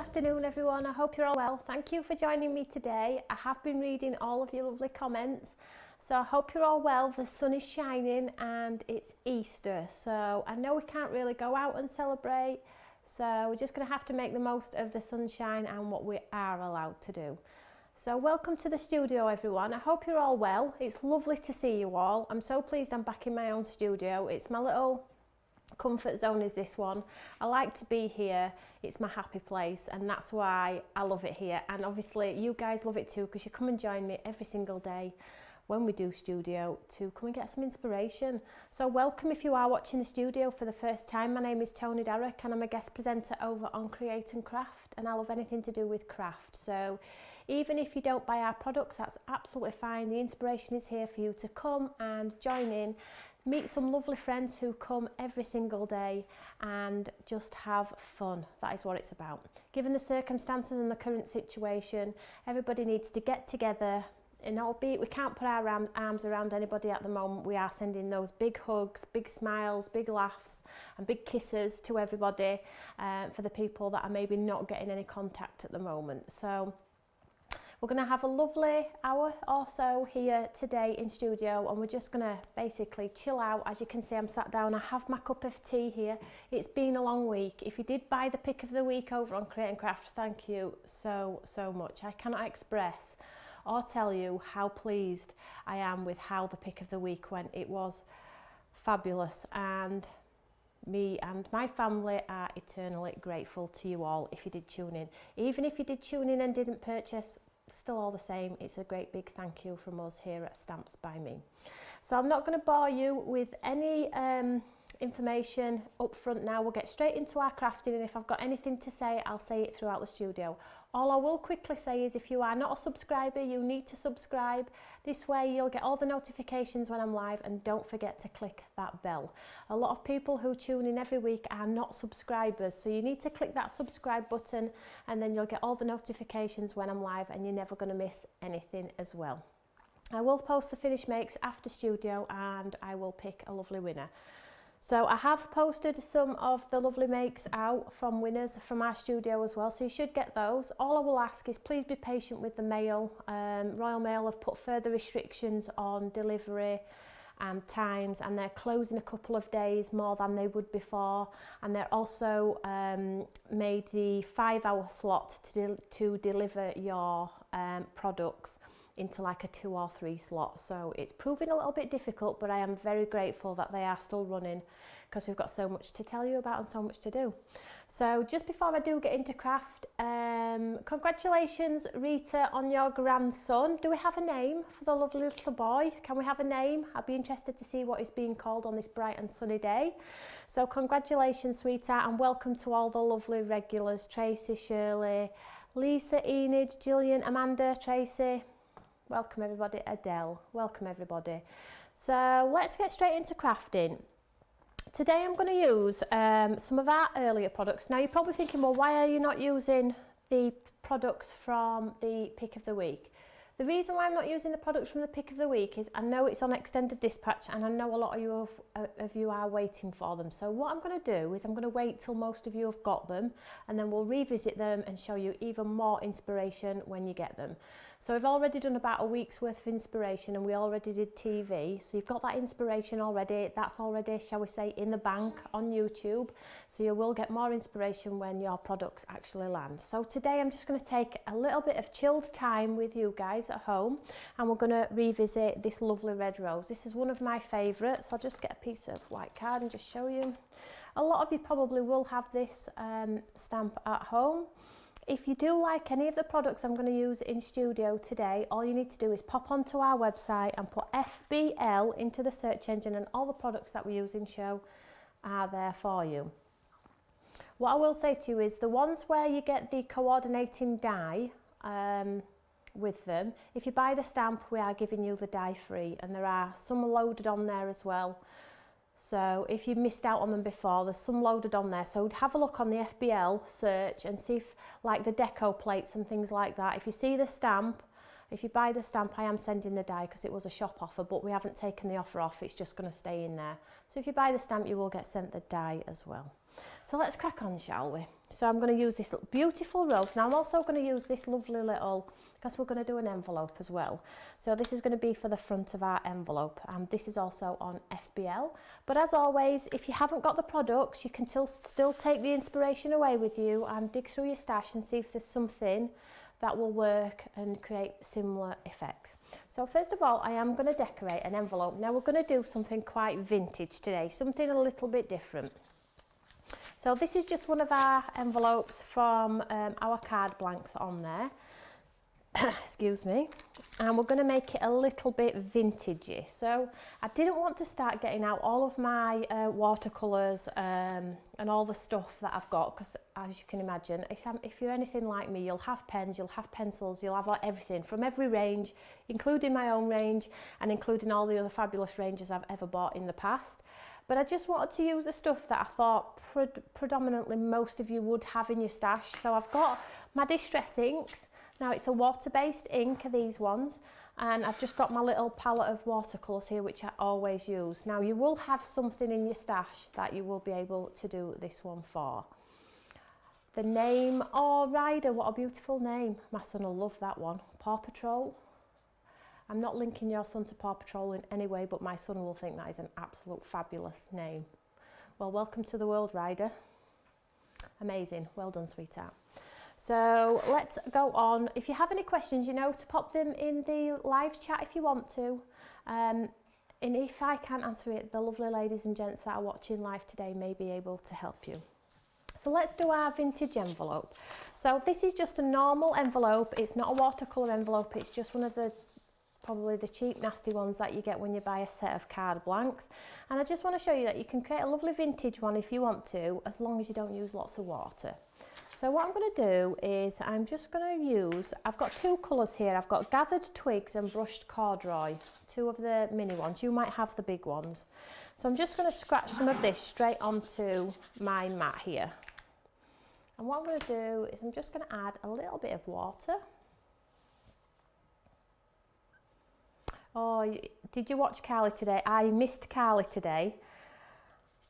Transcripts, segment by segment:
afternoon everyone, I hope you're all well. Thank you for joining me today. I have been reading all of your lovely comments, so I hope you're all well. The sun is shining and it's Easter, so I know we can't really go out and celebrate, so we're just going to have to make the most of the sunshine and what we are allowed to do. So welcome to the studio everyone. I hope you're all well. It's lovely to see you all. I'm so pleased I'm back in my own studio. It's my little comfort zone is this one. I like to be here. It's my happy place and that's why I love it here, and obviously you guys love it too because you come and join me every single day when we do studio to come and get some inspiration. So welcome if you are watching the studio for the first time. My name is Tony Derrick and I'm a guest presenter over on Create and Craft, and I love anything to do with craft. So even if you don't buy our products, that's absolutely fine. The inspiration is here for you to come and join in, meet some lovely friends who come every single day and just have fun. That is what it's about. Given the circumstances and the current situation, everybody needs to get together, and albeit we can't put our arms around anybody at the moment, we are sending those big hugs, big smiles, big laughs and big kisses to everybody for the people that are maybe not getting any contact at the moment. So we're going to have a lovely hour or so here today in studio, and we're just going to basically chill out. As you can see, I'm sat down. I have my cup of tea here. It's been a long week. If you did buy the pick of the week over on Create and Craft, thank you so much. I cannot express or tell you how pleased I am with how the pick of the week went. It was fabulous, and me and my family are eternally grateful to you all if you did tune in. Even if you did tune in and didn't purchase, still all the same, it's a great big thank you from us here at Stamps by Me. So I'm not going to bore you with any information up front now. We'll get straight into our crafting, and if I've got anything to say, I'll say it throughout the studio. All I will quickly say is if you are not a subscriber, you need to subscribe. This way you'll get all the notifications when I'm live, and don't forget to click that bell. A lot of people who tune in every week are not subscribers, so you need to click that subscribe button and then you'll get all the notifications when I'm live, and you're never going to miss anything as well. I will post the finished makes after studio and I will pick a lovely winner. So I have posted some of the lovely makes out from winners from our studio as well, so you should get those. All I will ask is please be patient with the mail. Royal Mail have put further restrictions on delivery and times, and they're closing a couple of days more than they would before, and they're also made the 5-hour slot to deliver your products into like a 2 or 3 slot. So it's proving a little bit difficult, but I am very grateful that they are still running because we've got so much to tell you about and so much to do. So just before I do get into craft, congratulations Rita on your grandson. Do we have a name for the lovely little boy? Can we have a name? I'd be interested to see what he's being called on this bright and sunny day. So congratulations sweetheart, and welcome to all the lovely regulars: Tracy, Shirley, Lisa, Enid, Gillian, Amanda, Tracy. Welcome everybody, Adele, welcome everybody. So let's get straight into crafting. Today I'm going to use some of our earlier products. Now you're probably thinking, well, why are you not using the products from the pick of the week? The reason why I'm not using the products from the pick of the week is I know it's on extended dispatch, and I know a lot of you are waiting for them. So what I'm going to do is I'm going to wait till most of you have got them, and then we'll revisit them and show you even more inspiration when you get them. So we've already done about a week's worth of inspiration, and we already did TV. So you've got that inspiration already. That's already, shall we say, in the bank on YouTube. So you will get more inspiration when your products actually land. So today I'm just going to take a little bit of chilled time with you guys at home, and we're going to revisit this lovely red rose. This is one of my favourites. I'll just get a piece of white card and just show you. A lot of you probably will have this stamp at home. If you do like any of the products I'm going to use in studio today, all you need to do is pop onto our website and put FBL into the search engine, and all the products that we use in show are there for you. What I will say to you is the ones where you get the coordinating die with them, if you buy the stamp, we are giving you the die free, and there are some loaded on there as well. So if you missed out on them before, there's some loaded on there. So have a look on the FBL search and see if, like the deco plates and things like that, if you see the stamp, if you buy the stamp, I am sending the die because it was a shop offer, but we haven't taken the offer off, it's just going to stay in there. So if you buy the stamp, you will get sent the die as well. So let's crack on, shall we? So I'm going to use this beautiful rose. Now I'm also going to use this lovely little, because we're going to do an envelope as well. So this is going to be for the front of our envelope, and this is also on FBL. But as always, if you haven't got the products, you can still take the inspiration away with you and dig through your stash and see if there's something that will work and create similar effects. So first of all, I am going to decorate an envelope. Now we're going to do something quite vintage today, something a little bit different. So this is just one of our envelopes from our card blanks on there. Excuse me. And we're going to make it a little bit vintagey. So I didn't want to start getting out all of my watercolors and all the stuff that I've got, because as you can imagine, if you're anything like me, you'll have pens, you'll have pencils, you'll have everything from every range, including my own range and including all the other fabulous ranges I've ever bought in the past. But I just wanted to use the stuff that I thought predominantly most of you would have in your stash. So I've got my distress inks. Now it's a water-based ink, these ones, and I've just got my little palette of watercolours here, which I always use. Now you will have something in your stash that you will be able to do this one for. The name, oh Ryder, what a beautiful name. My son will love that one. Paw Patrol. I'm not linking your son to Paw Patrol in any way, but my son will think that is an absolute fabulous name. Well, welcome to the world, Ryder. Amazing. Well done, sweetheart. So let's go on. If you have any questions, you know to pop them in the live chat if you want to. And if I can't answer it, the lovely ladies and gents that are watching live today may be able to help you. So let's do our vintage envelope. So this is just a normal envelope. It's not a watercolour envelope. It's just one of the probably the cheap nasty ones that you get when you buy a set of card blanks. And I just want to show you that you can create a lovely vintage one if you want to, as long as you don't use lots of water. So what I'm going to do is I'm just going to use, I've got two colours here. I've got Gathered Twigs and Brushed Corduroy, two of the mini ones. You might have the big ones. So I'm just going to scratch some of this straight onto my mat here. And what I'm going to do is I'm just going to add a little bit of water. Oh, did you watch Carly today? I missed Carly today.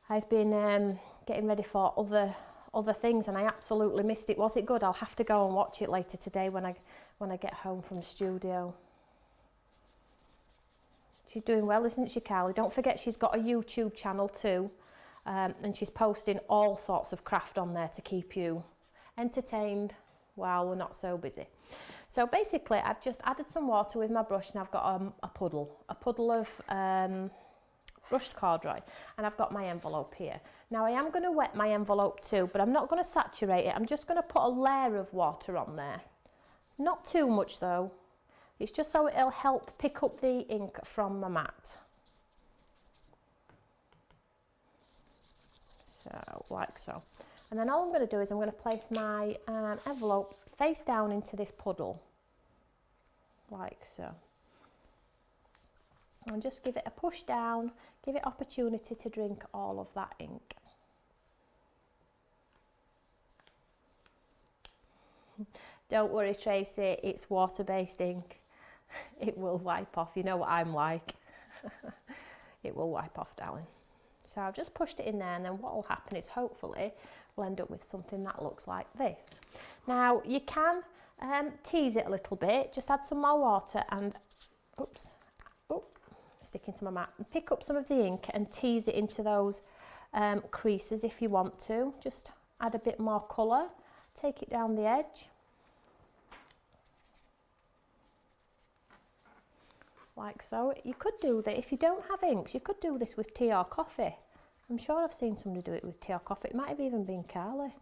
I've been getting ready for other things and I absolutely missed it. Was it good? I'll have to go and watch it later today when I get home from the studio. She's doing well, isn't she, Carly? Don't forget she's got a YouTube channel too, and she's posting all sorts of craft on there to keep you entertained while we're not so busy. So basically I've just added some water with my brush and I've got a puddle of brushed corduroy, and I've got my envelope here. Now I am going to wet my envelope too, but I'm not going to saturate it. I'm just going to put a layer of water on there. Not too much though. It's just so it'll help pick up the ink from my mat. So like so. And then all I'm going to do is I'm going to place my envelope face down into this puddle, like so. And just give it a push down, give it opportunity to drink all of that ink. Don't worry, Tracy, it's water-based ink. It will wipe off. You know what I'm like. It will wipe off, darling. So I've just pushed it in there, and then what will happen is hopefully we'll end up with something that looks like this. Now you can tease it a little bit, just add some more water and, oops, stick into my mat, and pick up some of the ink and tease it into those creases if you want to. Just add a bit more colour, take it down the edge. Like so. You could do that, if you don't have inks, you could do this with tea or coffee. I'm sure I've seen somebody do it with tea or coffee. It might have even been Carly.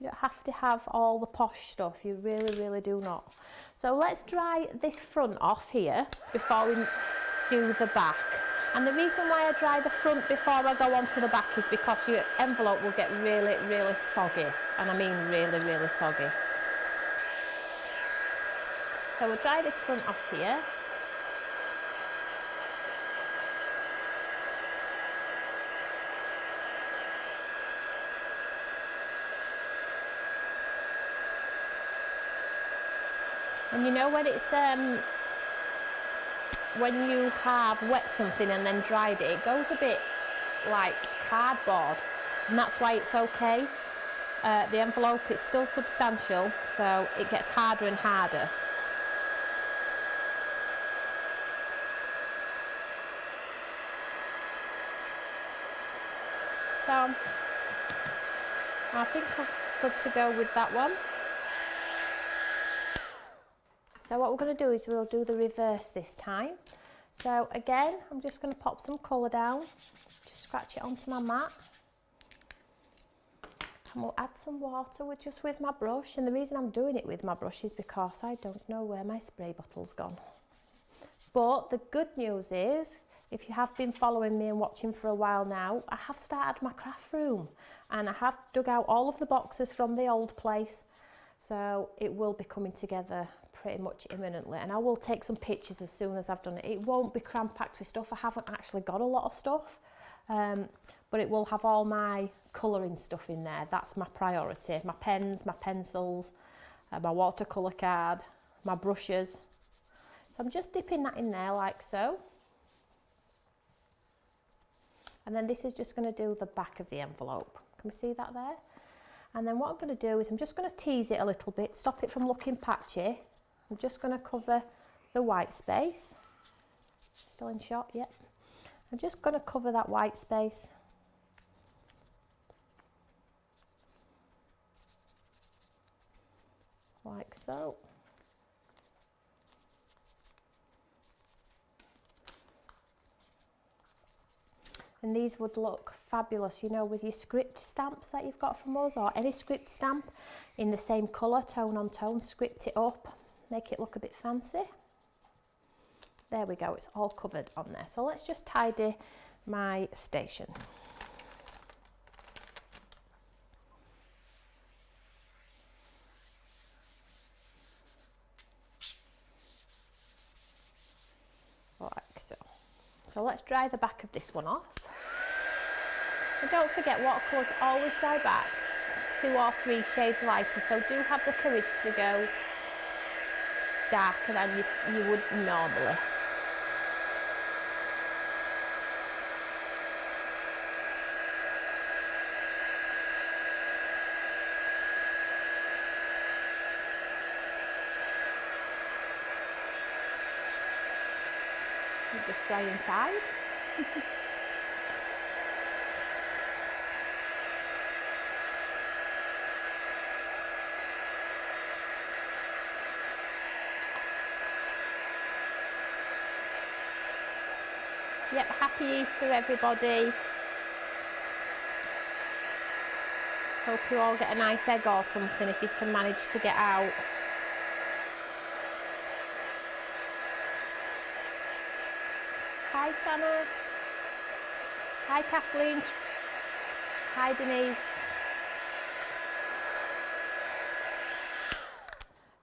You don't have to have all the posh stuff, you really do not. So let's dry this front off here before we do the back. And the reason why I dry the front before I go on to the back is because your envelope will get really soggy. And I mean really soggy. So we'll dry this front off here. And you know when it's when you have wet something and then dried it, it goes a bit like cardboard. and that's why it's okay. The envelope is still substantial, so it gets harder and harder. So I think I'm good to go with that one. So what we're going to do is we'll do the reverse this time. So again, I'm just going to pop some colour down, just scratch it onto my mat. And we'll add some water just with my brush. And the reason I'm doing it with my brush is because I don't know where my spray bottle's gone. But the good news is, if you have been following me and watching for a while now, I have started my craft room. And I have dug out all of the boxes from the old place. So it will be coming together pretty much imminently, and I will take some pictures as soon as I've done it. It won't be cram-packed with stuff. I haven't actually got a lot of stuff, but it will have all my colouring stuff in there. That's my priority. My pens, my pencils, my watercolour card, my brushes. So I'm just dipping that in there like so. And then this is just going to do the back of the envelope. Can we see that there? And then what I'm going to do is I'm just going to tease it a little bit, stop it from looking patchy. I'm just going to cover the white space. Still in shot, yep. I'm just going to cover that white space. Like so. And these would look fabulous, you know, with your script stamps that you've got from us, or any script stamp in the same colour, tone on tone, script it up, make it look a bit fancy. There we go, it's all covered on there. So let's just tidy my station. Like so. So let's dry the back of this one off. And don't forget, watercolours always dry back 2 or 3 shades lighter, so do have the courage to go darker than you would normally. You just dry inside. Yep, happy Easter everybody. Hope you all get a nice egg or something if you can manage to get out. Hi Sana. Hi Kathleen. Hi Denise.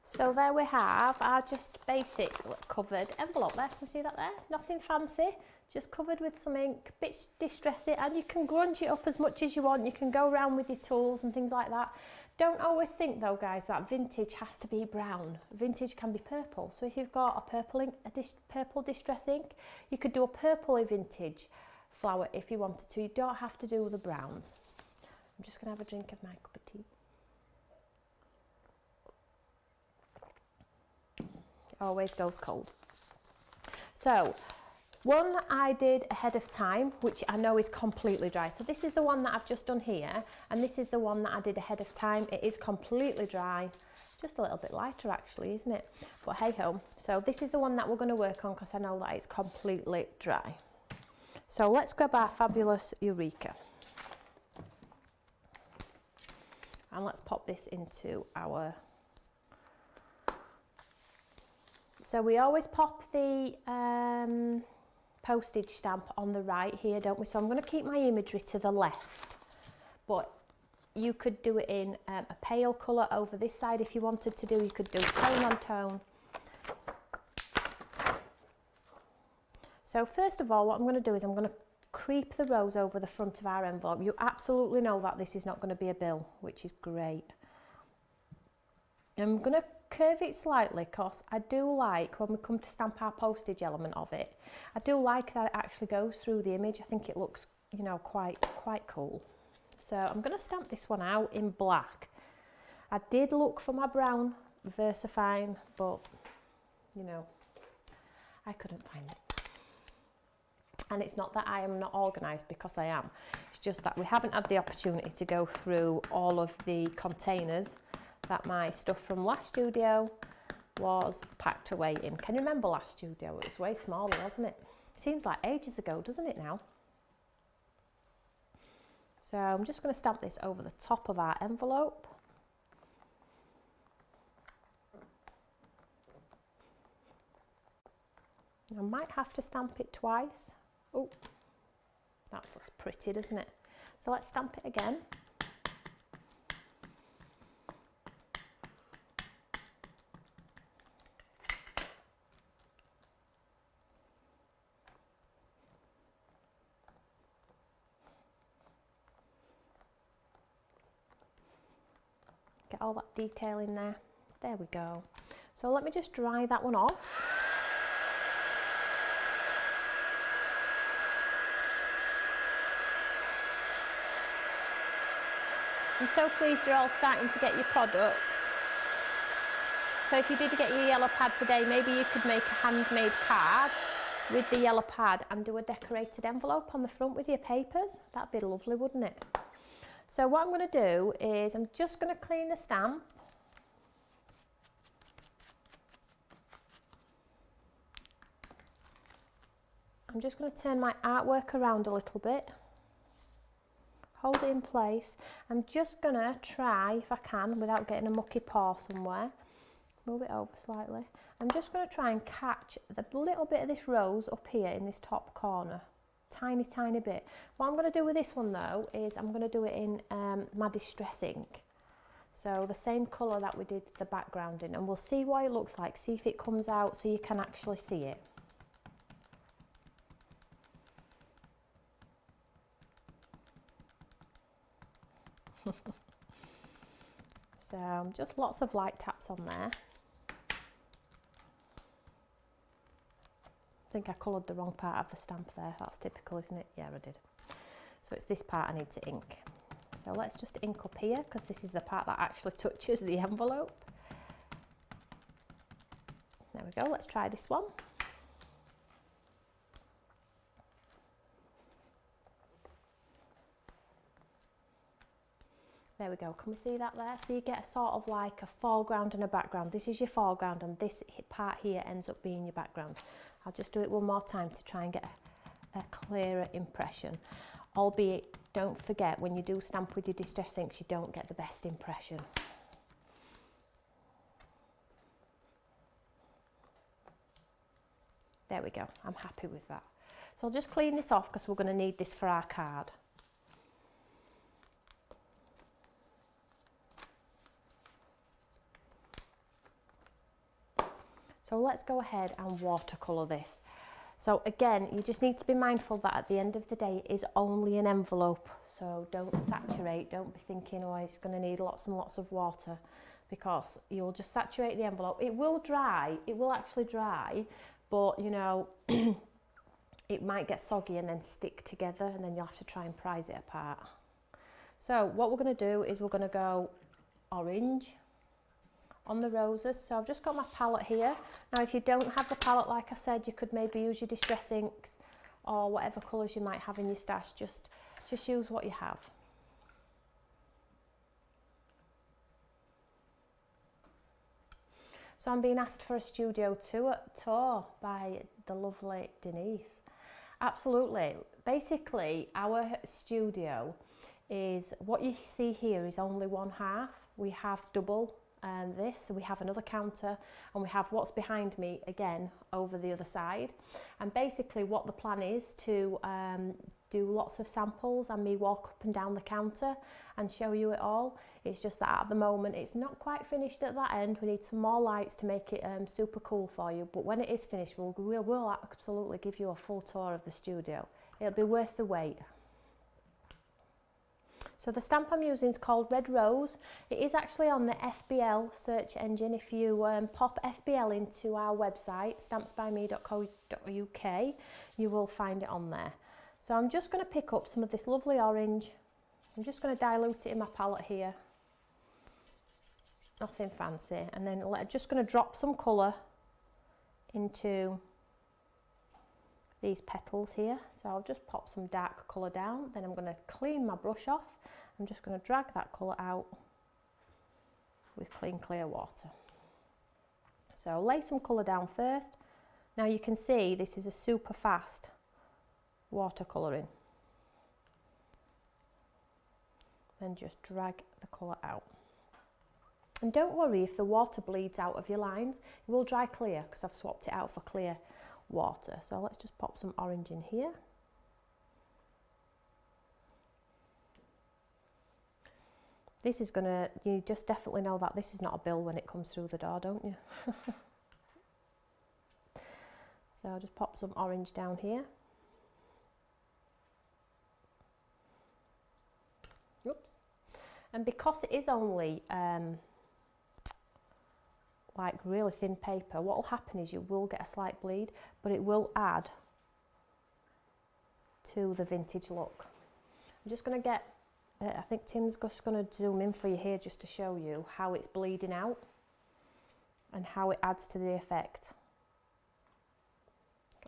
So there we have our just basic covered envelope there. Can you see that there? Nothing fancy, just covered with some ink, a bit distressing, and you can grunge it up as much as you want. You can go around with your tools and things like that. Don't always think though, guys, that vintage has to be brown. Vintage can be purple. So if you've got a purple ink, purple distress ink, you could do a purpley vintage flower if you wanted to. You don't have to do the browns. I'm just going to have a drink of my cup of tea. Always goes cold. So one I did ahead of time, which I know is completely dry. So this is the one that I've just done here, and this is the one that I did ahead of time. It is completely dry, just a little bit lighter actually, isn't it? But hey ho. So this is the one that we're going to work on because I know that it's completely dry. So let's grab our fabulous Eureka and let's pop this into our. So we always pop the postage stamp on the right here, don't we? So I'm going to keep my imagery to the left, but you could do it in a pale colour over this side if you wanted to do. You could do tone on tone. So first of all, what I'm going to do is I'm going to creep the rose over the front of our envelope. You absolutely know that this is not going to be a bill, which is great. I'm going to curve it slightly because I do like, when we come to stamp our postage element of it, I do like that it actually goes through the image. I think it looks, you know, quite cool. So I'm going to stamp this one out in black. I did look for my brown VersaFine, but you know, I couldn't find it. And it's not that I am not organised, because I am. It's just that we haven't had the opportunity to go through all of the containers that my stuff from last studio was packed away in. Can you remember last studio? It was way smaller, wasn't it? Seems like ages ago, doesn't it now? So I'm just going to stamp this over the top of our envelope. I might have to stamp it twice. Oh, that looks pretty, doesn't it? So let's stamp it again. Get all that detail in there. There we go. So let me just dry that one off. I'm so pleased you're all starting to get your products. So if you did get your yellow pad today, maybe you could make a handmade card with the yellow pad and do a decorated envelope on the front with your papers. That'd be lovely, wouldn't it? So what I'm going to do is I'm just going to clean the stamp. I'm just going to turn my artwork around a little bit. Hold it in place. I'm just going to try, if I can, without getting a mucky paw somewhere. Move it over slightly. I'm just going to try and catch the little bit of this rose up here in this top corner. Tiny, tiny bit. What I'm going to do with this one though is I'm going to do it in my distress ink. So the same colour that we did the background in, and we'll see what it looks like, see if it comes out so you can actually see it. So just lots of light taps on there. I think I coloured the wrong part of the stamp there. That's typical, isn't it? Yeah, I did. So it's this part I need to ink. So let's just ink up here, because this is the part that actually touches the envelope. There we go. Let's try this one. There we go. Can we see that there? So you get a sort of like a foreground and a background. This is your foreground and this part here ends up being your background. I'll just do it one more time to try and get a clearer impression. Albeit, don't forget, when you do stamp with your distress inks, you don't get the best impression. There we go. I'm happy with that. So I'll just clean this off because we're going to need this for our card. So let's go ahead and watercolour this. So again, you just need to be mindful that at the end of the day it is only an envelope. So don't saturate, don't be thinking, oh, it's going to need lots and lots of water, because you'll just saturate the envelope. It will dry, it will actually dry, but you know, it might get soggy and then stick together, and then you'll have to try and prise it apart. So what we're going to do is we're going to go orange on the roses. So I've just got my palette here. Now if you don't have the palette, like I said, you could maybe use your distress inks or whatever colours you might have in your stash. Just use what you have. So I'm being asked for a studio tour by the lovely Denise. Absolutely. Basically, our studio is, what you see here is only one half. We have double this, so we have another counter, and we have what's behind me again over the other side. And basically what the plan is to do lots of samples and me walk up and down the counter and show you it all. It's just that at the moment it's not quite finished at that end. We need some more lights to make it super cool for you, but when it is finished we'll absolutely give you a full tour of the studio. It'll be worth the wait. So the stamp I'm using is called Red Rose. It is actually on the FBL search engine. If you pop FBL into our website, stampsbyme.co.uk, you will find it on there. So I'm just going to pick up some of this lovely orange I'm just going to dilute it in my palette here. Nothing fancy. And then I'm just going to drop some colour into these petals here. So I'll just pop some dark colour down. Then I'm going to clean my brush off. I'm just going to drag that colour out with clean, clear water. So lay some colour down first. Now you can see this is a super fast watercolouring. Then just drag the colour out. And don't worry if the water bleeds out of your lines, it will dry clear because I've swapped it out for clear water. So let's just pop some orange in here. This is gonna, you just definitely know that this is not a bill when it comes through the door, don't you? So I'll just pop some orange down here. Oops. And because it is only like really thin paper, what will happen is you will get a slight bleed, but it will add to the vintage look. I'm just going to get, I think Tim's just going to zoom in for you here just to show you how it's bleeding out and how it adds to the effect.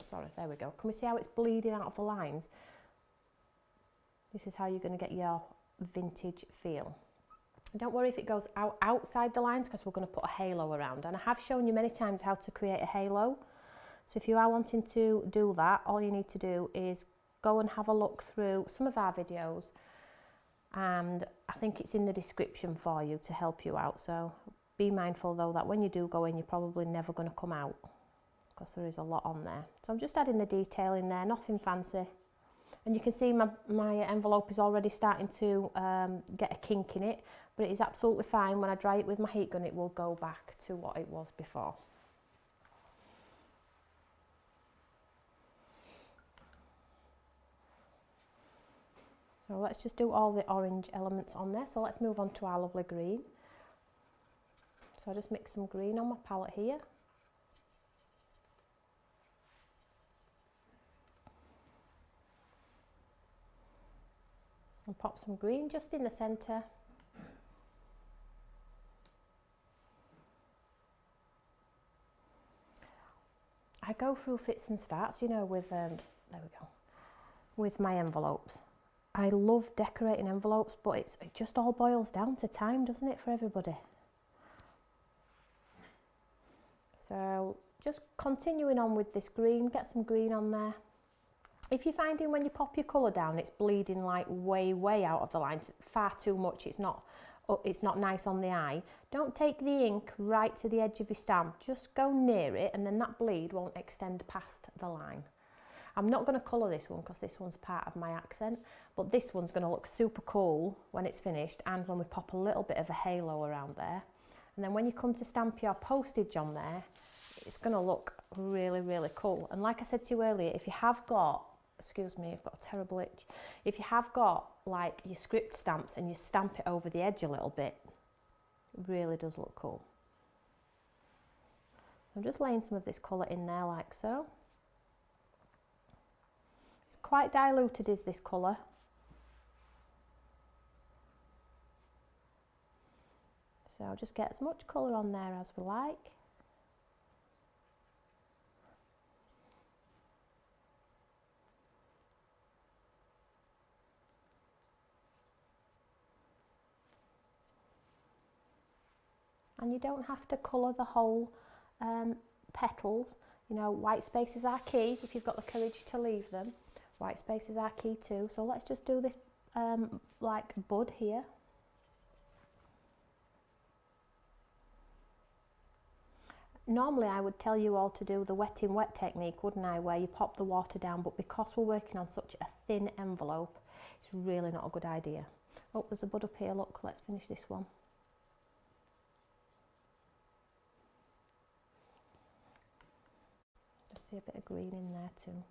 Sorry, there we go. Can we see how it's bleeding out of the lines? This is how you're going to get your vintage feel. And don't worry if it goes outside the lines because we're going to put a halo around. And I have shown you many times how to create a halo. So if you are wanting to do that, all you need to do is go and have a look through some of our videos. And I think it's in the description for you to help you out. So be mindful though that when you do go in, you're probably never going to come out, because there is a lot on there. So I'm just adding the detail in there, nothing fancy. And you can see my envelope is already starting to get a kink in it, but it is absolutely fine. When I dry it with my heat gun, it will go back to what it was before. So let's just do all the orange elements on there. So let's move on to our lovely green. So I just mix some green on my palette here. And pop some green just in the centre. I go through fits and starts, you know, with, there we go, with my envelopes. I love decorating envelopes, but it just all boils down to time, doesn't it, for everybody? So just continuing on with this green, get some green on there. If you're finding when you pop your colour down, it's bleeding like way out of the lines, far too much, it's not nice on the eye, don't take the ink right to the edge of your stamp, just go near it and then that bleed won't extend past the line. I'm not going to colour this one because this one's part of my accent, but this one's going to look super cool when it's finished and when we pop a little bit of a halo around there. And then when you come to stamp your postage on there, it's going to look really cool. And like I said to you earlier, if you have got, excuse me, I've got a terrible itch. If you have got like your script stamps and you stamp it over the edge a little bit, it really does look cool. So I'm just laying some of this colour in there like so. It's quite diluted is this colour. So I'll just get as much colour on there as we like. And you don't have to colour the whole petals. You know, white spaces are key if you've got the courage to leave them. White spaces are key too. So let's just do this like bud here. Normally I would tell you all to do the wet in wet technique, wouldn't I, where you pop the water down, but because we're working on such a thin envelope, it's really not a good idea. Oh, there's a bud up here, look, let's finish this one. Just see a bit of green in there too.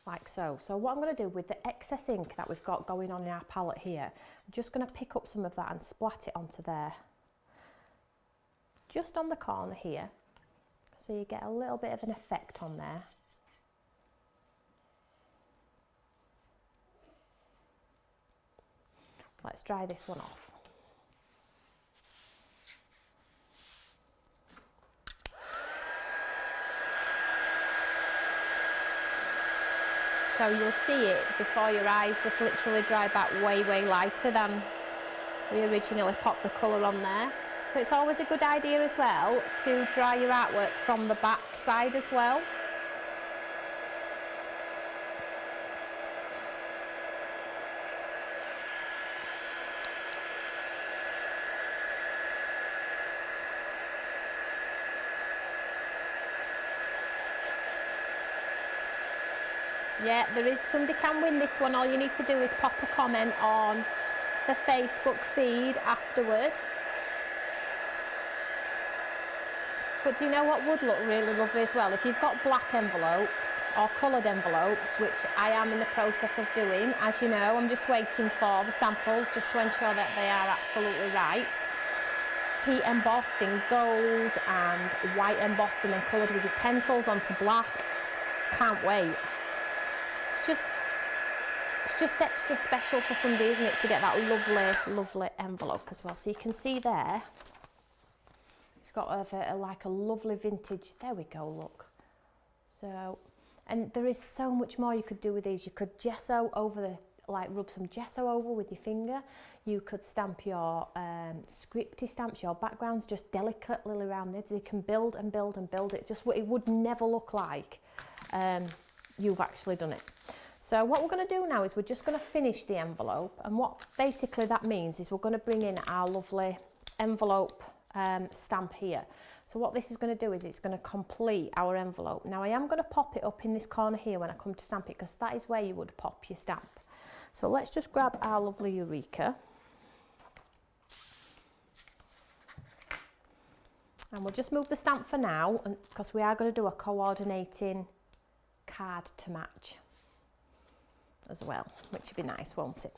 Like so. So what I'm going to do with the excess ink that we've got going on in our palette here, I'm just going to pick up some of that and splat it onto there. Just on the corner here. so you get a little bit of an effect on there. Let's dry this one off. So you'll see it before your eyes just literally dry back way lighter than we originally popped the colour on there. So it's always a good idea as well to dry your artwork from the back side as well. Yeah, there is, somebody can win this one. All you need to do is pop a comment on the Facebook feed afterward. But do you know what would look really lovely as well? If you've got black envelopes or coloured envelopes, which I am in the process of doing, as you know, I'm just waiting for the samples just to ensure that they are absolutely right. Heat embossed in gold and white embossed and then coloured with your pencils onto black. Can't wait. It's just extra special for somebody, isn't it, to get that lovely envelope as well. So you can see there, it's got like a lovely vintage, there we go, look. So, and there is so much more you could do with these. You could gesso over the, like rub some gesso over with your finger. You could stamp your scripty stamps, your backgrounds just delicately around there. So you can build and build and build it. Just what it would never look like you've actually done it. So what we're going to do now is we're just going to finish the envelope, and what basically that means is we're going to bring in our lovely envelope stamp here. So what this is going to do is it's going to complete our envelope. Now I am going to pop it up in this corner here when I come to stamp it, because that is where you would pop your stamp. So let's just grab our lovely Eureka. And we'll just move the stamp for now, because we are going to do a coordinating card to match as well, which would be nice, won't it?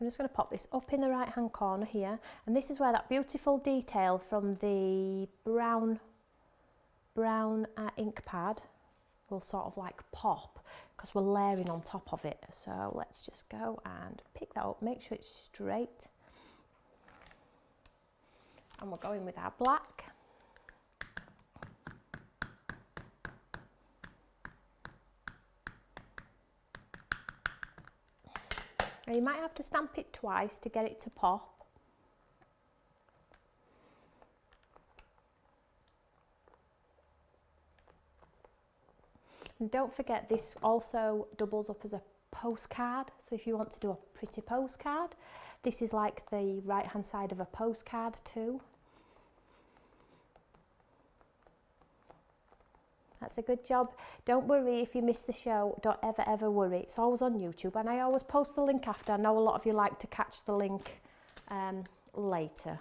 I'm just going to pop this up in the right hand corner here, and this is where that beautiful detail from the brown ink pad will sort of like pop, because we're layering on top of it. So let's just go and pick that up, make sure it's straight, and we're going with our black. Now you might have to stamp it twice to get it to pop. And don't forget, this also doubles up as a postcard. So if you want to do a pretty postcard, this is like the right hand side of a postcard too. That's a good job. Don't worry if you miss the show, don't ever worry. It's always on YouTube, and I always post the link after. I know a lot of you like to catch the link later.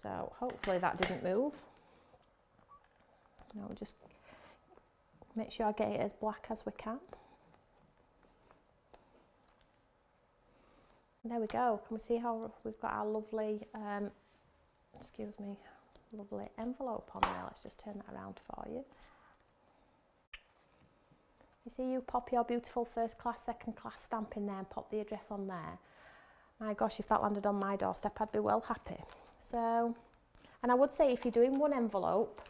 So hopefully that didn't move. Now we'll just make sure I get it as black as we can. There we go. Can we see how we've got our lovely, lovely envelope on there? Let's just turn that around for you. You see, you pop your beautiful first class, second class stamp in there and pop the address on there. My gosh, if that landed on my doorstep, I'd be well happy. So, and I would say if you're doing one envelope,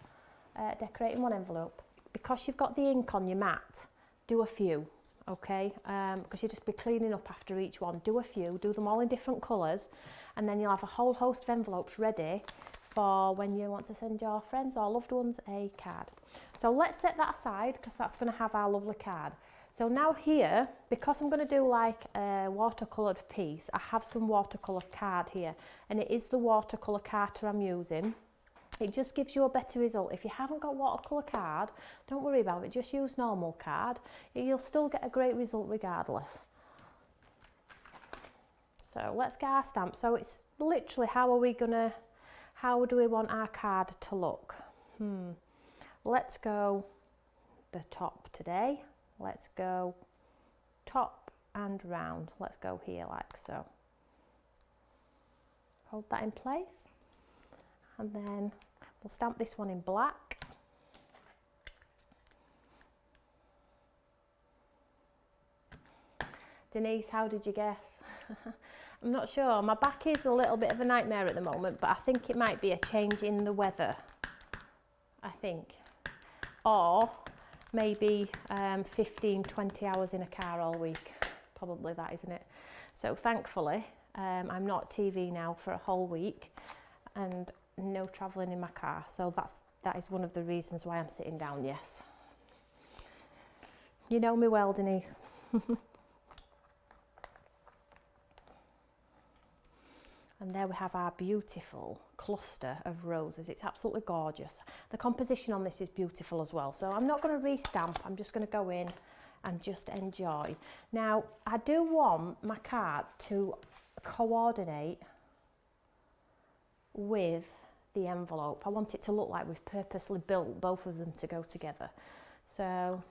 decorating one envelope, because you've got the ink on your mat, do a few, okay? Because you'll just be cleaning up after each one. Do a few, do them all in different colours, and then you'll have a whole host of envelopes ready for when you want to send your friends or loved ones a card. So let's set that aside, because that's going to have our lovely card. So now here, because I'm going to do like a watercoloured piece, I have some watercolour card here, and it is the watercolour carter I'm using. It just gives you a better result. If you haven't got watercolour card, don't worry about it, just use normal card. You'll still get a great result regardless. So let's get our stamp. So it's literally, how do we want our card to look? Let's go the top today. Let's go top and round. Let's go here like so. Hold that in place, and then we'll stamp this one in black. Denise, how did you guess? I'm not sure. My back is a little bit of a nightmare at the moment, but I think it might be a change in the weather. I think. Or maybe 15, 20 hours in a car all week. Probably that, isn't it? So thankfully, I'm not TV now for a whole week and no travelling in my car. So that is one of the reasons why I'm sitting down, yes. You know me well, Denise. And there we have our beautiful cluster of roses. It's absolutely gorgeous. The composition on this is beautiful as well. So I'm not going to re-stamp. I'm just going to go in and just enjoy. Now, I do want my card to coordinate with the envelope. I want it to look like we've purposely built both of them to go together. So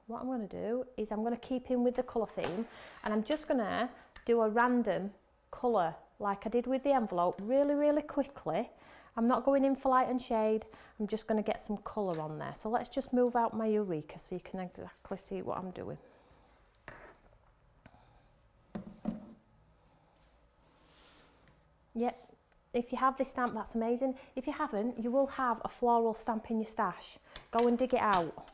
what I'm going to do is I'm going to keep in with the colour theme, and I'm just going to do a random colour like I did with the envelope really quickly. I'm not going in for light and shade. I'm just going to get some colour on there. So let's just move out my Eureka so you can exactly see what I'm doing. Yep, if you have this stamp, that's amazing. If you haven't, you will have a floral stamp in your stash. Go and dig it out.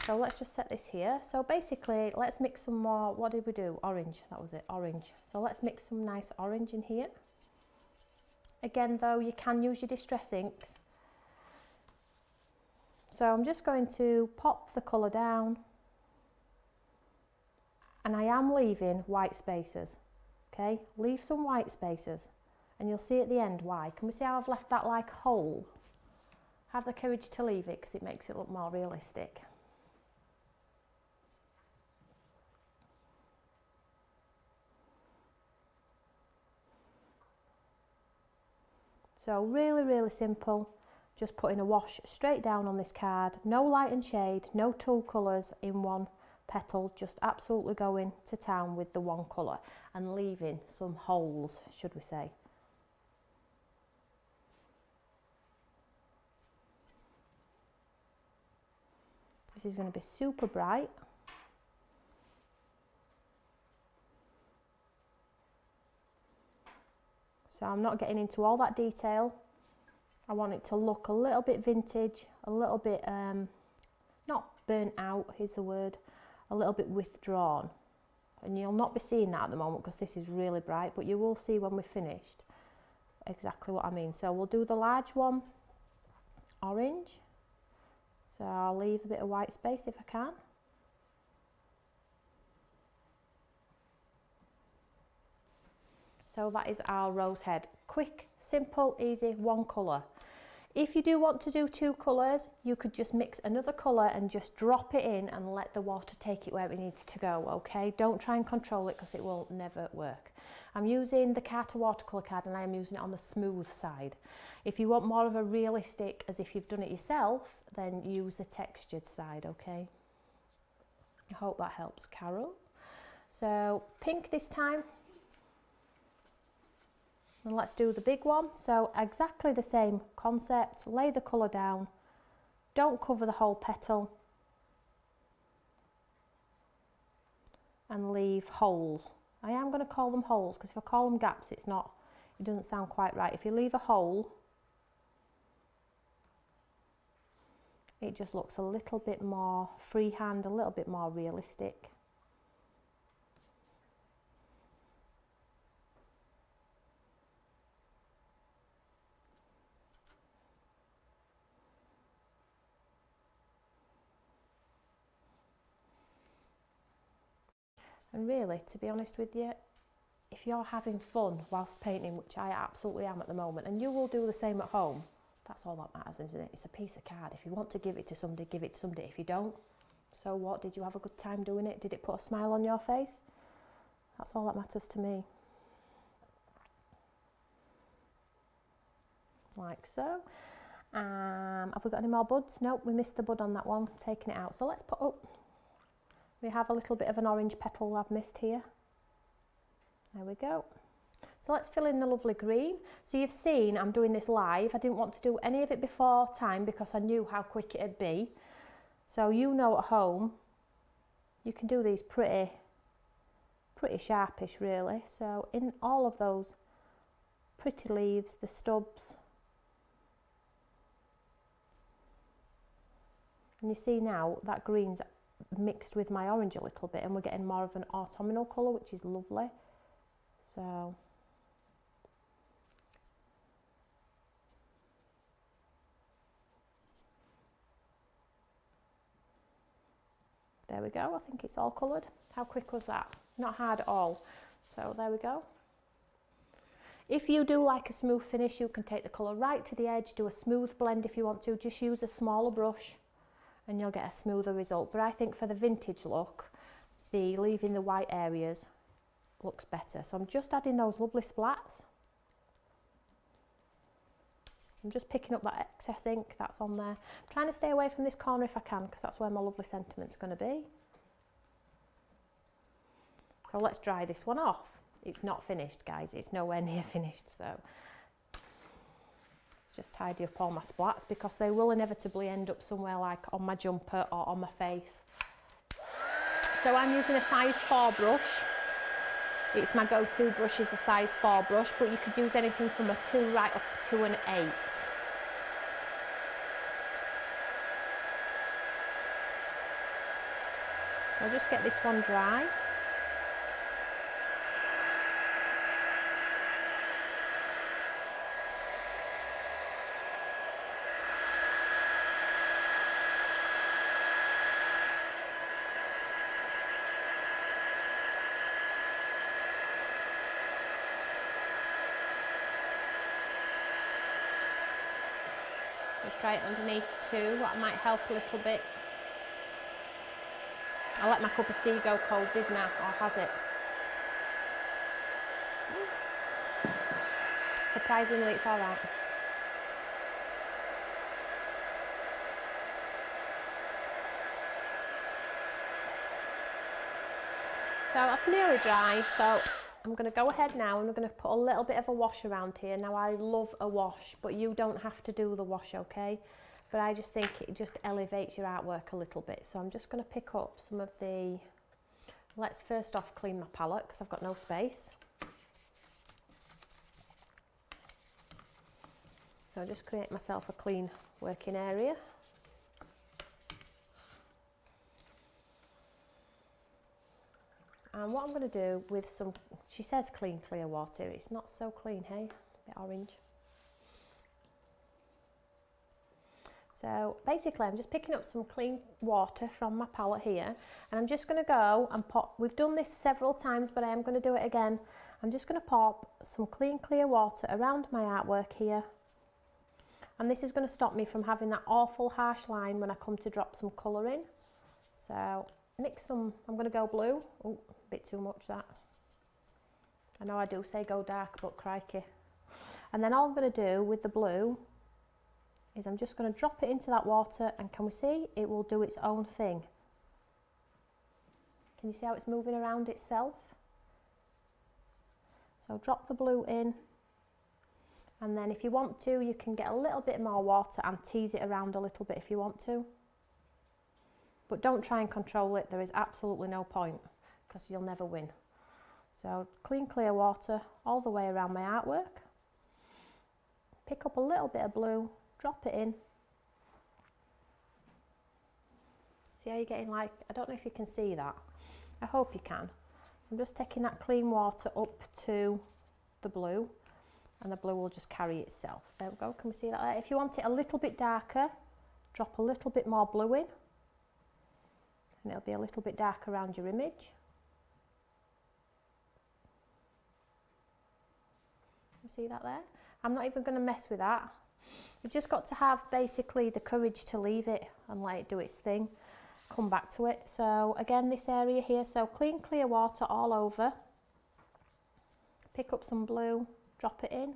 So let's just set this here. So basically, let's mix some more. What did we do? Orange, that was it, orange. So let's mix some nice orange in here. Again though, you can use your distress inks. So I'm just going to pop the colour down. And I am leaving white spaces, okay? Leave some white spaces. And you'll see at the end why. Can we see how I've left that like hole? Have the courage to leave it because it makes it look more realistic. So really simple, just putting a wash straight down on this card, no light and shade, no two colours in one petal, just absolutely going to town with the one colour and leaving some holes, should we say. This is going to be super bright. So I'm not getting into all that detail. I want it to look a little bit vintage, a little bit, not burnt out is the word, a little bit withdrawn. And you'll not be seeing that at the moment because this is really bright, but you will see when we're finished exactly what I mean. So we'll do the large one, orange. So I'll leave a bit of white space if I can. So that is our rose head. Quick, simple, easy, one colour. If you do want to do two colours, you could just mix another colour and just drop it in and let the water take it where it needs to go, okay? Don't try and control it because it will never work. I'm using the Carter watercolour card and I am using it on the smooth side. If you want more of a realistic, as if you've done it yourself, then use the textured side, okay? I hope that helps, Carol. So pink this time. And let's do the big one. So exactly the same concept, lay the colour down, don't cover the whole petal and leave holes. I am going to call them holes because if I call them gaps it doesn't sound quite right. If you leave a hole, it just looks a little bit more freehand, a little bit more realistic. And really, to be honest with you, if you're having fun whilst painting, which I absolutely am at the moment, and you will do the same at home, that's all that matters, isn't it? It's a piece of card. If you want to give it to somebody, give it to somebody. If you don't, so what? Did you have a good time doing it? Did it put a smile on your face? That's all that matters to me. Like so. Have we got any more buds? Nope, we missed the bud on that one, taking it out. So let's put up, we have a little bit of an orange petal I've missed here. There we go. So let's fill in the lovely green. So you've seen I'm doing this live. I didn't want to do any of it before time because I knew how quick it'd be. So you know at home, you can do these pretty sharpish really. So in all of those pretty leaves, the stubs. And you see now that green's mixed with my orange a little bit and we're getting more of an autumnal colour, which is lovely. So there we go, I think it's all coloured. How quick was that? Not hard at all. So there we go. If you do like a smooth finish, you can take the colour right to the edge, do a smooth blend if you want to, just use a smaller brush and you'll get a smoother result. But I think for the vintage look, leaving the white areas looks better. So I'm just adding those lovely splats. I'm just picking up that excess ink that's on there. I'm trying to stay away from this corner if I can because that's where my lovely sentiment's going to be. So let's dry this one off. It's not finished, guys. It's nowhere near finished. So let's just tidy up all my splats because they will inevitably end up somewhere like on my jumper or on my face. So I'm using a size 4 brush. It's my go-to brush is the size 4 brush, but you could use anything from a 2 right up to an 8. I'll just get this one dry. Just try it underneath too, that might help a little bit. I let my cup of tea go cold, didn't I? Or has it? Surprisingly, it's all right. So that's nearly dried, so I'm going to go ahead now and we're going to put a little bit of a wash around here. Now I love a wash, but you don't have to do the wash, okay? But I just think it just elevates your artwork a little bit. So I'm just going to pick up some of the, let's first off clean my palette because I've got no space. So I'll just create myself a clean working area. And what I'm going to do with some, she says clean clear water, it's not so clean, hey? A bit orange. So basically I'm just picking up some clean water from my palette here and I'm just going to go and pop, we've done this several times but I am going to do it again. I'm just going to pop some clean clear water around my artwork here and this is going to stop me from having that awful harsh line when I come to drop some colour in. So mix some, I'm going to go blue. Oh, a bit too much that. I know I do say go dark, but crikey. And then all I'm going to do with the blue is I'm just going to drop it into that water and can we see it will do its own thing. Can you see how it's moving around itself? So drop the blue in and then if you want to you can get a little bit more water and tease it around a little bit if you want to. But don't try and control it, there is absolutely no point because you'll never win. So clean clear water all the way around my artwork. Pick up a little bit of blue, drop it in. See how you're getting like, I don't know if you can see that. I hope you can. So I'm just taking that clean water up to the blue and the blue will just carry itself. There we go, can we see that there? If you want it a little bit darker, drop a little bit more blue in. And it'll be a little bit dark around your image. You see that there? I'm not even going to mess with that. You've just got to have basically the courage to leave it and let it do its thing. Come back to it. So again, this area here, so clean clear water all over. Pick up some blue, drop it in.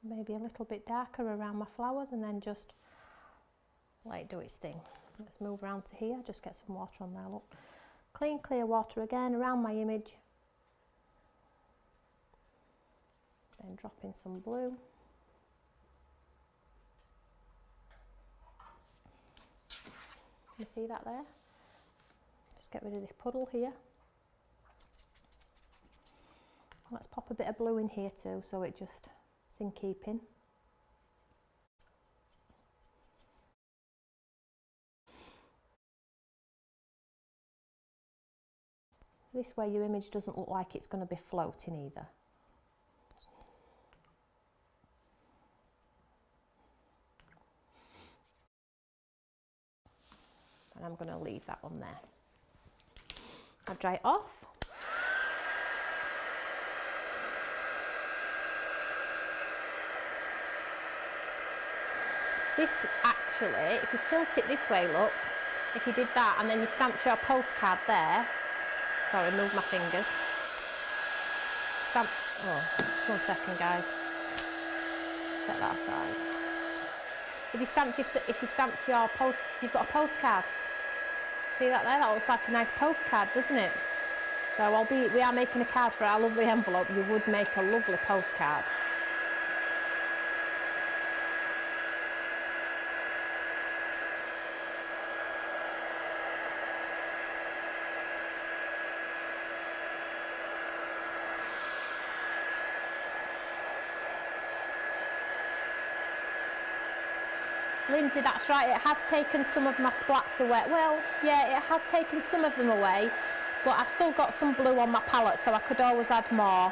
maybe a little bit darker around my flowers, and then just let it do its thing. Let's move around to here, just get some water on there, look. Clean, clear water again around my image. Then drop in some blue. You see that there? Just get rid of this puddle here. Let's pop a bit of blue in here too, so it's in keeping. This way your image doesn't look like it's going to be floating either. And I'm going to leave that one there. I'll dry it off. This actually, if you tilt it this way, look, if you did that and then you stamped your postcard there, sorry, move my fingers. Stamp, oh, just 1 second, guys. Set that aside. If you stamped your post, you've got a postcard. See that there? That looks like a nice postcard, doesn't it? So albeit we are making a card for our lovely envelope, you would make a lovely postcard. Lindsay, that's right, it has taken some of my splats away. Well, yeah, it has taken some of them away, but I've still got some blue on my palette, so I could always add more.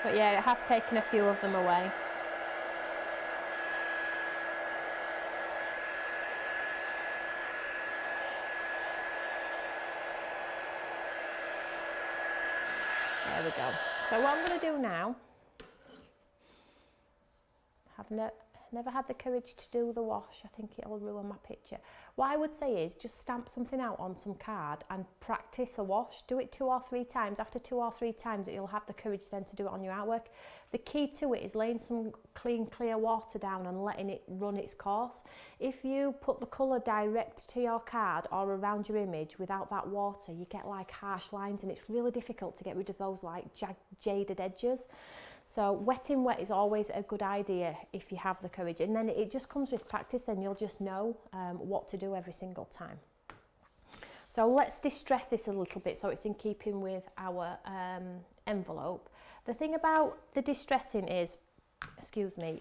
But yeah, it has taken a few of them away. There we go. So what I'm going to do now, never had the courage to do the wash. I think it'll ruin my picture. What I would say is just stamp something out on some card and practice a wash. Do it 2 or 3 times. After 2 or 3 times, you'll have the courage then to do it on your artwork. The key to it is laying some clean, clear water down and letting it run its course. If you put the colour direct to your card or around your image without that water, you get like harsh lines, and it's really difficult to get rid of those like jaded edges. So wetting wet is always a good idea if you have the courage, and then it just comes with practice, then you'll just know what to do every single time. So let's distress this a little bit so it's in keeping with our envelope. The thing about the distressing is,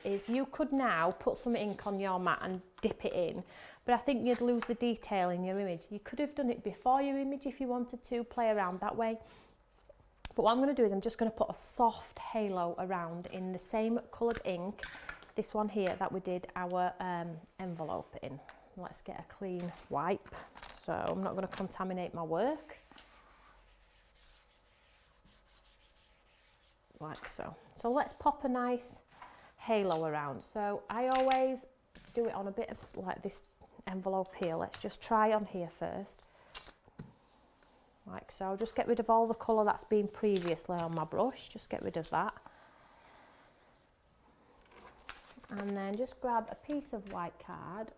is you could now put some ink on your mat and dip it in, but I think you'd lose the detail in your image. You could have done it before your image if you wanted to play around that way. But what I'm going to do is I'm just going to put a soft halo around in the same coloured ink, this one here that we did our envelope in. Let's get a clean wipe, so I'm not going to contaminate my work. Like so. So let's pop a nice halo around. So I always do it on a bit of like this envelope here. Let's just try on here first. Like so, just get rid of all the colour that's been previously on my brush, just get rid of that. And then just grab a piece of white card.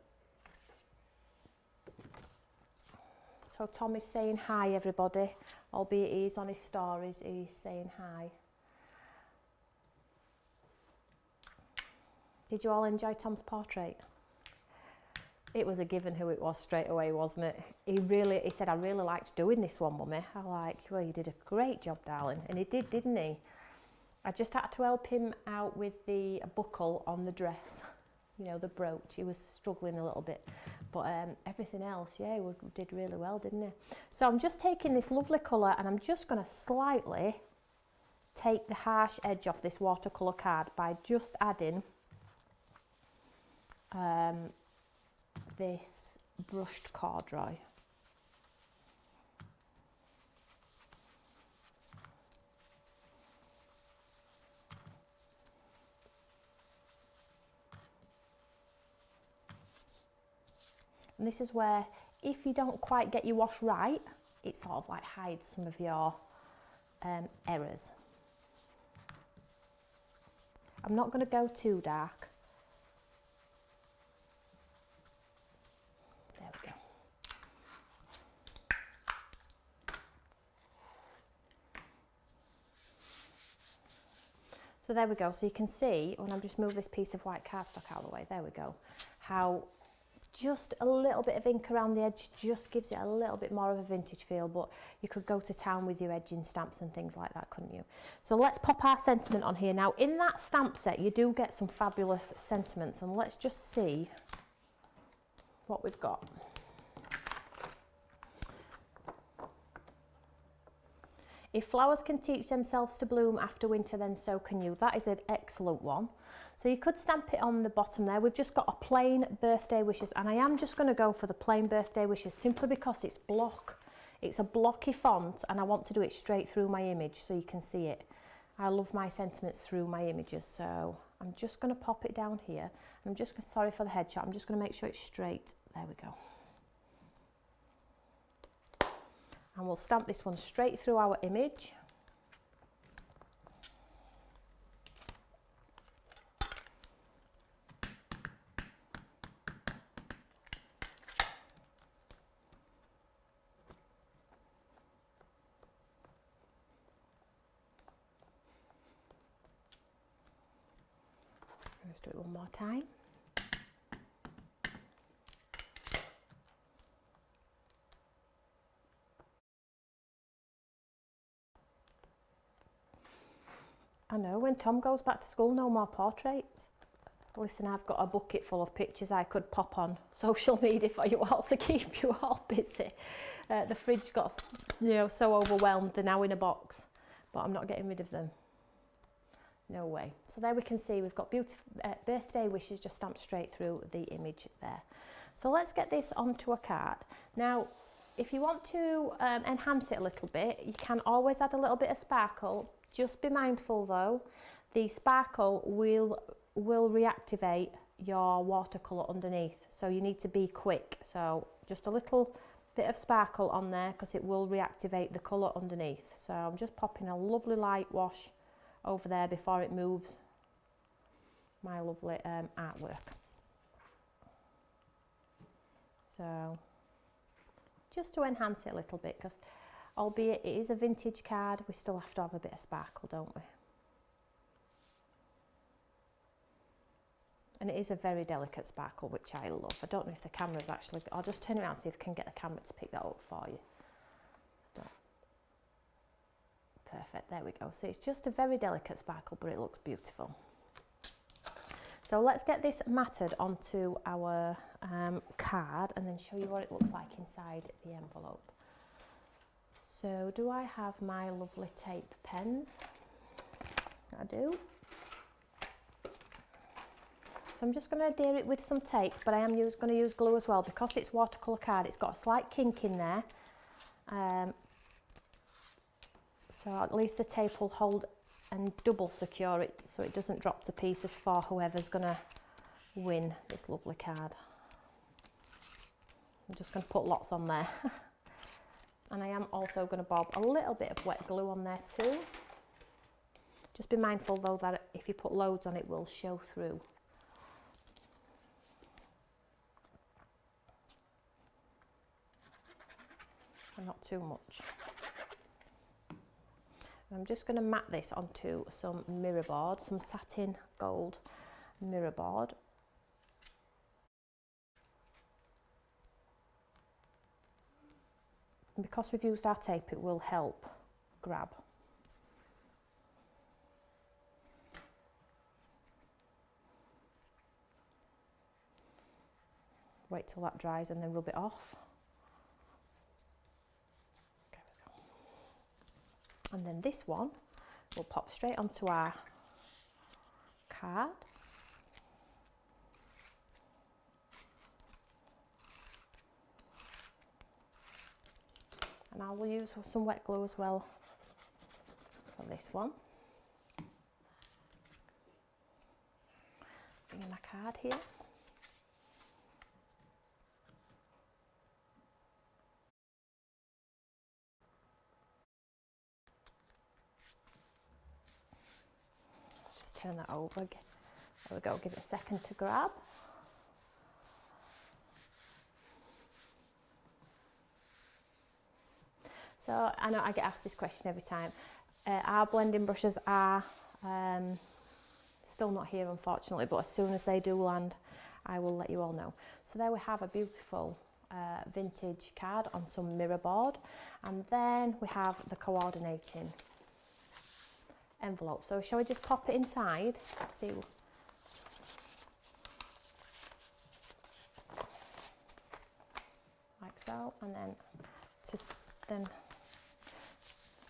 So Tom is saying hi everybody, albeit he's on his stories, he's saying hi. Did you all enjoy Tom's portrait? It was a given who it was straight away, wasn't it? He said, I really liked doing this one, Mummy. I like, well, you did a great job, darling. And he did, didn't he? I just had to help him out with the buckle on the dress, you know, the brooch. He was struggling a little bit, but everything else, yeah, he did really well, didn't he? So I'm just taking this lovely colour and I'm just going to slightly take the harsh edge off this watercolour card by just adding this brushed corduroy. And this is where, if you don't quite get your wash right, it sort of like hides some of your errors. I'm not going to go too dark. There we go. So there we go. So you can see when I just move this piece of white cardstock out of the way, there we go, how just a little bit of ink around the edge just gives it a little bit more of a vintage feel, but you could go to town with your edging stamps and things like that, couldn't you? So let's pop our sentiment on here. Now in that stamp set you do get some fabulous sentiments, and let's just see what we've got. If flowers can teach themselves to bloom after winter, then so can you. That is an excellent one. So you could stamp it on the bottom there. We've just got a plain birthday wishes, and I am just going to go for the plain birthday wishes simply because it's block. It's a blocky font and I want to do it straight through my image so you can see it. I love my sentiments through my images, so I'm just going to pop it down here. I'm just, sorry for the headshot, I'm just going to make sure it's straight. There we go. And we'll stamp this one straight through our image. Let's do it one more time. I know, when Tom goes back to school, no more portraits. Listen, I've got a bucket full of pictures I could pop on social media for you all to keep you all busy. The fridge got, you know, so overwhelmed, they're now in a box, but I'm not getting rid of them. No way. So there we can see we've got beautiful birthday wishes just stamped straight through the image there. So let's get this onto a card. Now, if you want to enhance it a little bit, you can always add a little bit of sparkle. Just be mindful though, the sparkle will reactivate your watercolour underneath, so you need to be quick. So just a little bit of sparkle on there because it will reactivate the colour underneath. So I'm just popping a lovely light wash over there before it moves my lovely artwork. So just to enhance it a little bit, because albeit it is a vintage card, we still have to have a bit of sparkle, don't we? And it is a very delicate sparkle, which I love. I don't know if the camera's actually, I'll just turn around and see if I can get the camera to pick that up for you. Perfect, there we go. So it's just a very delicate sparkle, but it looks beautiful. So let's get this matted onto our card and then show you what it looks like inside the envelope. So do I have my lovely tape pens? I do. So I'm just going to adhere it with some tape, but I am going to use glue as well because it's watercolour card. It's got a slight kink in there. So at least the tape will hold and double secure it so it doesn't drop to pieces for whoever's going to win this lovely card. I'm just going to put lots on there. And I am also going to bob a little bit of wet glue on there too. Just be mindful though that if you put loads on, it will show through. And not too much. I'm just going to mat this onto some mirror board, some satin gold mirror board. And because we've used our tape, it will help grab. Wait till that dries and then rub it off. And then this one will pop straight onto our card. And I will use some wet glue as well for this one. Bring in my card here. turn that over. There we go, give it a second to grab. So I know I get asked this question every time. Our blending brushes are still not here, unfortunately, but as soon as they do land, I will let you all know. So there we have a beautiful vintage card on some mirror board, and then we have the coordinating envelope. So shall we just pop it inside? See. Like so,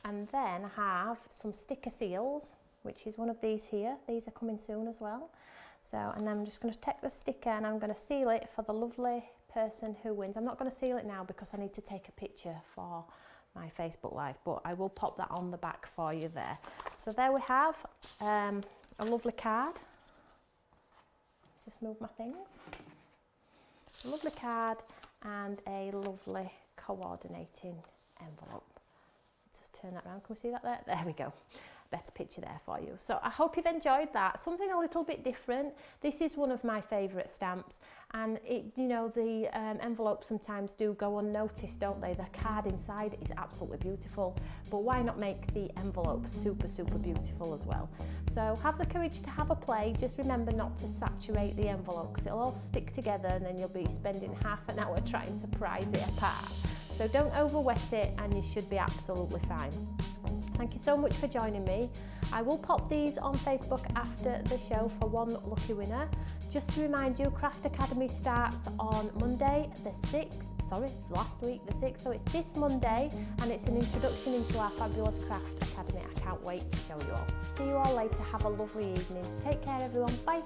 and then I have some sticker seals, which is one of these here. These are coming soon as well. So, and then I'm just going to take the sticker and I'm going to seal it for the lovely person who wins. I'm not going to seal it now because I need to take a picture for my Facebook Live, but I will pop that on the back for you there. So there we have a lovely card. Just move my things. A lovely card and a lovely coordinating envelope. Just turn that around. Can we see that there? There we go. Better picture there for you. So I hope you've enjoyed that. Something a little bit different. This is one of my favourite stamps, and it, you know, the envelopes sometimes do go unnoticed, don't they? The card inside is absolutely beautiful, but why not make the envelope super, super beautiful as well? So have the courage to have a play. Just remember not to saturate the envelope because it'll all stick together and then you'll be spending half an hour trying to prise it apart. So don't overwet it and you should be absolutely fine. Thank you so much for joining me. I will pop these on Facebook after the show for one lucky winner. Just to remind you, Craft Academy starts on Monday the 6th, sorry, last week the 6th, so it's this Monday, and it's an introduction into our fabulous Craft Academy. I can't wait to show you all. See you all later. Have a lovely evening. Take care everyone. Bye.